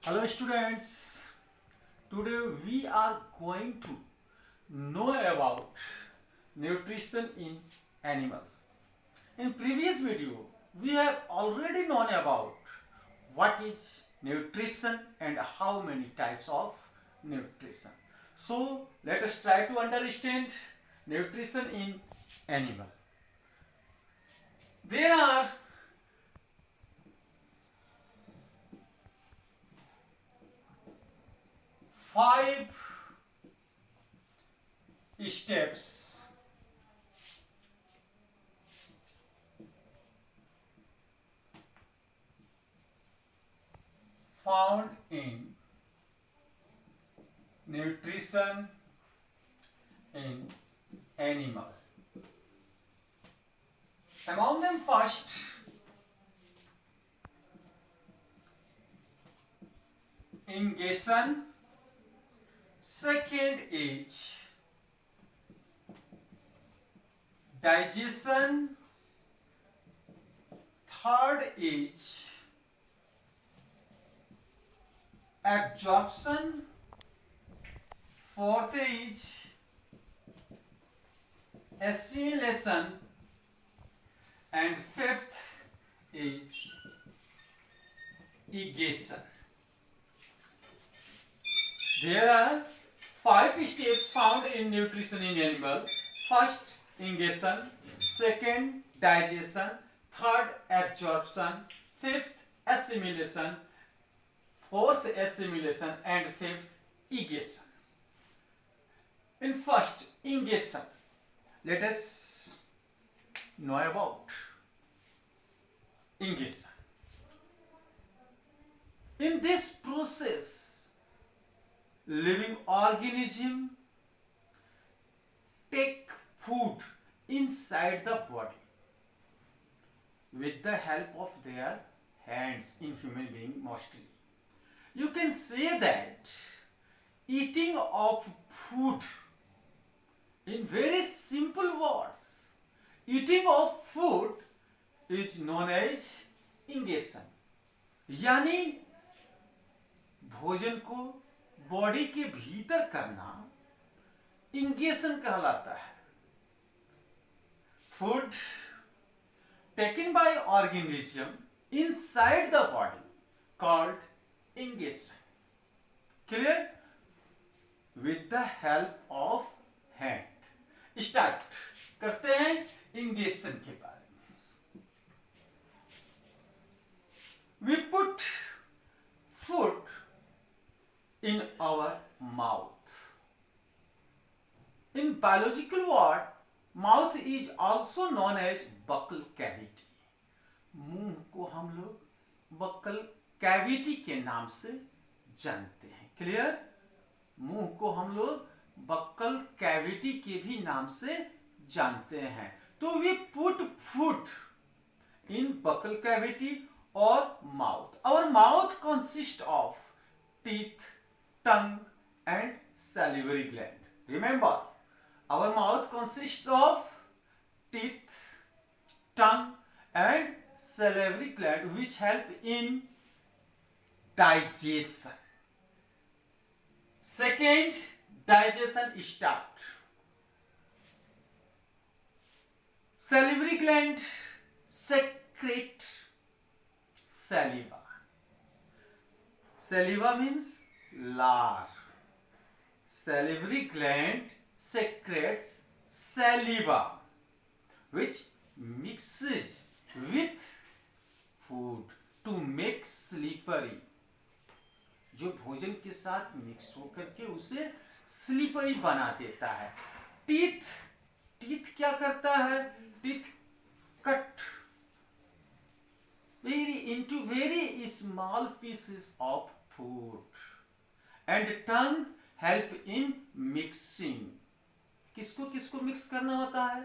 Hello students, today we are going to know about nutrition in animals. In previous video, we have already known about what is nutrition and how many types of nutrition. So let us try to understand nutrition in animal. There are five steps found in nutrition in animal. Among them, first, ingestion. Second is digestion. Third is absorption. Fourth is assimilation. And fifth is egestion. There are five steps found in nutrition in animal. First, ingestion. Second, digestion. Third, absorption. Fifth, assimilation. Fourth, assimilation. And fifth, egestion. In first, ingestion, let us know about ingestion. In this process, living organism take food inside the body with the help of their hands, in human being mostly. You can say that eating of food, in very simple words, eating of food is known as ingestion. यानी भोजन को body के भीतर करना ingestion कहलाता है. Food taken by organism inside the body called ingestion. Clear? With the help of hand. Start करते हैं इंगेशन के बारे में. We put food in our mouth. In biological word, mouth is also known as buccal cavity. मुंह को हम लोग buccal cavity के नाम से जानते हैं. क्लियर? मुंह को हम लोग बक्कल कैविटी के भी नाम से जानते हैं. तो we put food in buccal cavity और mouth. Our mouth consist of teeth, tongue and salivary gland. Remember, our mouth consist of teeth, tongue and salivary gland which help in digestion. Second, digestion start. Salivary gland secrete saliva. Saliva means lar. Salivary gland secretes saliva, which mixes with food to make slippery. जो भोजन के साथ mix होकर के उसे slippery बना देता है. टीथ क्या करता है? Teeth cut into very small pieces of food. And tongue help in mixing. किसको किसको मिक्स करना होता है?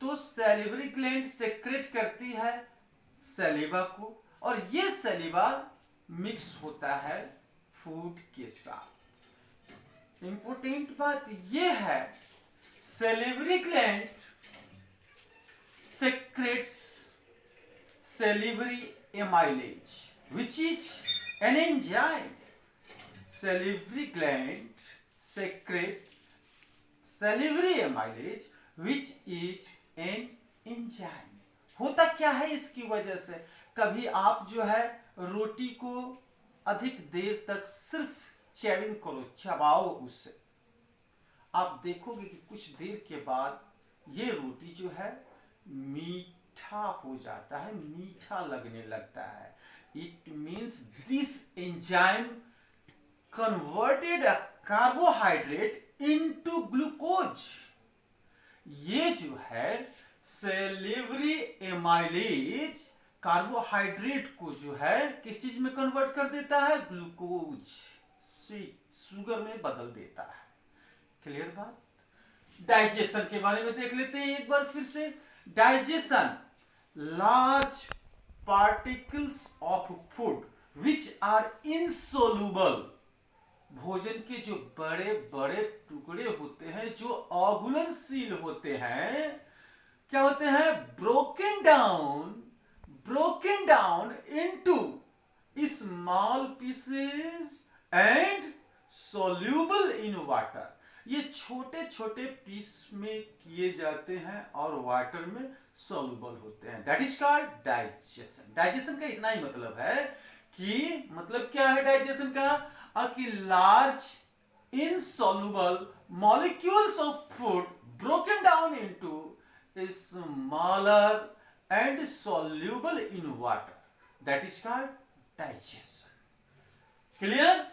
तो सैलिवरी ग्लैंड सेक्रेट करती है सलीवा को, और ये सलीवा मिक्स होता है फूड के साथ. इंपोर्टेंट बात यह है, salivary gland secretes salivary amylase, which is an enzyme salivary gland secrete salivary amylase which is an enzyme। होता क्या है इसकी वजह से, कभी आप जो है रोटी को अधिक देर तक सिर्फ च्यूइंग करो, चबाओ उसे, आप देखोगे कि कुछ देर के बाद ये रोटी जो है मीठा हो जाता है, मीठा लगने लगता है। It means this enzyme converted a carbohydrate into glucose. ये जो है सेलिवरी एमाइलेज कार्बोहाइड्रेट को जो है किस चीज में कन्वर्ट कर देता है, ग्लूकोज, शुगर में बदल देता है। क्लियर बात। डाइजेशन के बारे में देख लेते हैं एक बार फिर से। Digestion, large particles of food which are insoluble, भोजन के जो बड़े बड़े टुकड़े होते हैं जो अघुलनशील होते हैं, क्या होते हैं, broken down into small pieces and soluble in water. ये छोटे छोटे पीस में किए जाते हैं और वाटर में सोल्यूबल होते हैं। That is called digestion. Digestion का इतना ही मतलब है कि, मतलब क्या है डाइजेशन का, कि large insoluble molecules of food broken down into smaller and soluble in water, that is called digestion. Clear.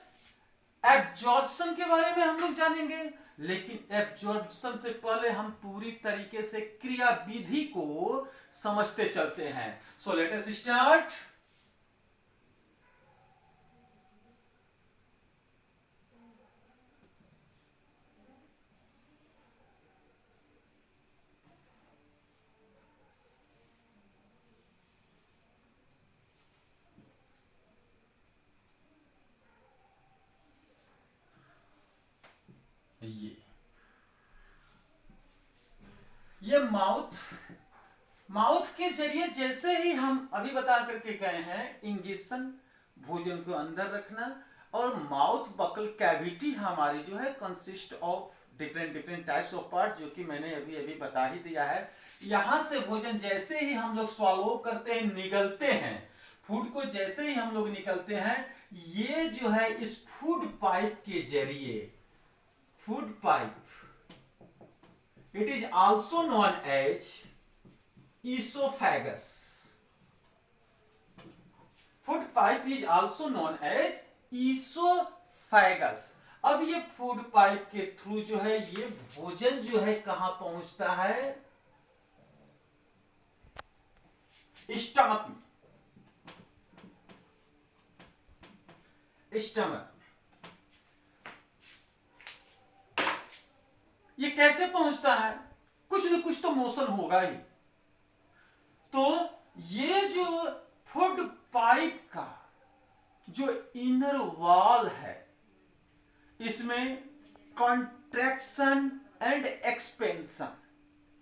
Absorption के बारे में हम लोग जानेंगे, लेकिन एब्जॉर्प्शन से पहले हम पूरी तरीके से क्रिया विधि को समझते चलते हैं। So let us start. ये माउथ के जरिए, जैसे ही हम अभी बता करके गए हैं, इंजेक्शन भोजन को अंदर रखना, और माउथ बकल कैविटी हमारी जो है consist of different types of part, जो कि मैंने अभी अभी बता ही दिया है। यहां से भोजन जैसे ही हम लोग स्वालो करते हैं, निगलते हैं, फूड को जैसे ही हम लोग निकलते हैं, ये जो है इस फूड पाइप के जरिए, food pipe, it is also known as esophagus. Food pipe is also known as esophagus. अब ये फूड पाइप के थ्रू जो है ये भोजन जो है कहां पहुंचता है, स्टमक में। स्टमक ये कैसे पहुंचता है, कुछ न कुछ तो मोशन होगा ही। तो ये जो फूड पाइप का जो इनर वॉल है, इसमें कॉन्ट्रैक्शन एंड एक्सपेंशन,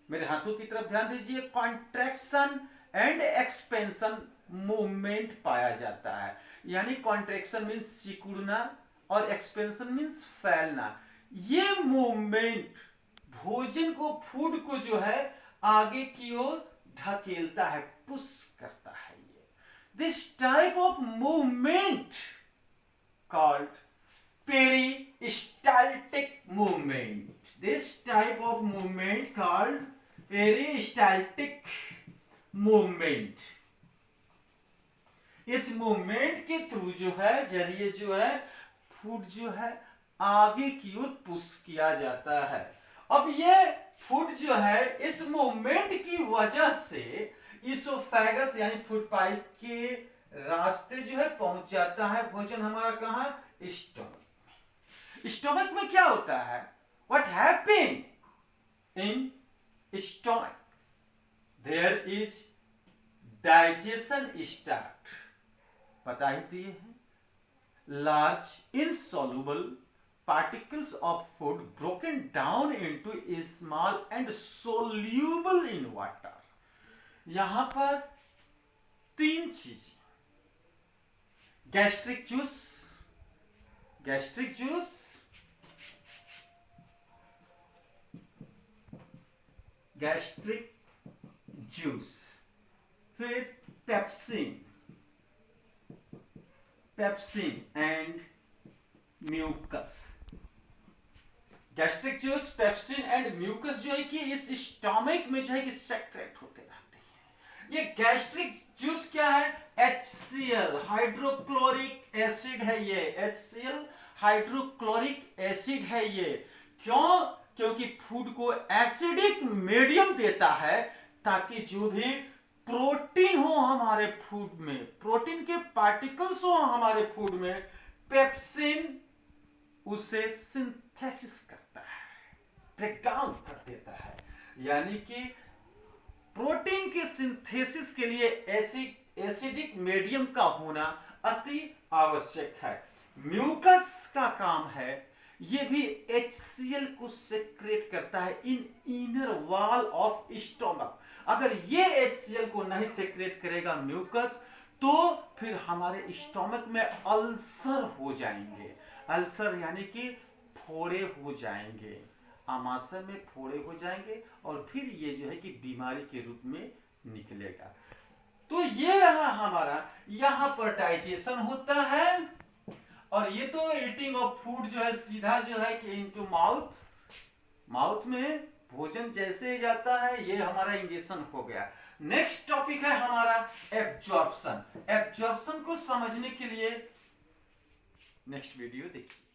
मेरे हाथों की तरफ ध्यान दीजिए, कॉन्ट्रैक्शन एंड एक्सपेंशन मूवमेंट पाया जाता है। यानी कॉन्ट्रैक्शन मीन्स सिकुड़ना और एक्सपेंशन मीन्स फैलना। ये मूवमेंट भोजन को, फूड को जो है आगे की ओर ढकेलता है, पुश करता है। ये this type of movement called peristaltic movement. This type of movement called peristaltic movement. इस मूवमेंट के थ्रू जो है, जरिए जो है, फूड जो है आगे की ओर पुश किया जाता है। अब ये फूड जो है इस मूवमेंट की वजह से इसोफेगस यानी फूड पाइप के रास्ते जो है पहुंच जाता है भोजन हमारा, कहां, स्टमक। स्टमक में क्या होता है, what happen in stomach, there is digestion start. पता ही दिए हैं, large insoluble particles of food broken down into small and soluble in water। यहां पर तीन चीजें, gastric juice, gastric juice, gastric juice, फिर pepsin, pepsin and mucus. Gastric juice, pepsin and mucus जो है कि इस स्टमक में जो है कि सेक्रेट होते रहते हैं। ये गैस्ट्रिक जूस क्या है? HCl हाइड्रोक्लोरिक एसिड है ये, HCl हाइड्रोक्लोरिक एसिड है ये। क्यों? क्योंकि फूड को एसिडिक मीडियम देता है ताकि जो भी प्रोटीन हो हमारे फूड में, प्रोटीन के पार्टिकल्स हो हमारे फूड में, पेप्सिन उसे सिंथेसिस करता है, ब्रेक डाउन कर देता है। यानी कि प्रोटीन के सिंथेसिस के लिए एसिडिक मीडियम का होना अति आवश्यक है। म्यूकस का काम है, ये भी HCl को सेक्रेट करता है इन इनर वॉल ऑफ स्टमक। अगर ये HCl को नहीं सेक्रेट करेगा म्यूकस, तो फिर हमारे स्टमक में अल्सर हो जाएंगे। अल्सर यानी कि फोड़े हो जाएंगे, आमाशय में फोड़े हो जाएंगे और फिर ये जो है कि बीमारी के रूप में निकलेगा। तो ये रहा हमारा, यहाँ पर डाइजेशन होता है और ये तो ईटिंग ऑफ फूड जो है सीधा जो है कि इनटू माउथ, माउथ में भोजन जैसे ही जाता है ये हमारा इंजेक्शन हो गया। नेक्स्ट टॉपिक है हमारा एब्जॉर्प्शन। एब्जॉर्प्शन को समझने के लिए नेक्स्ट वीडियो देखिए।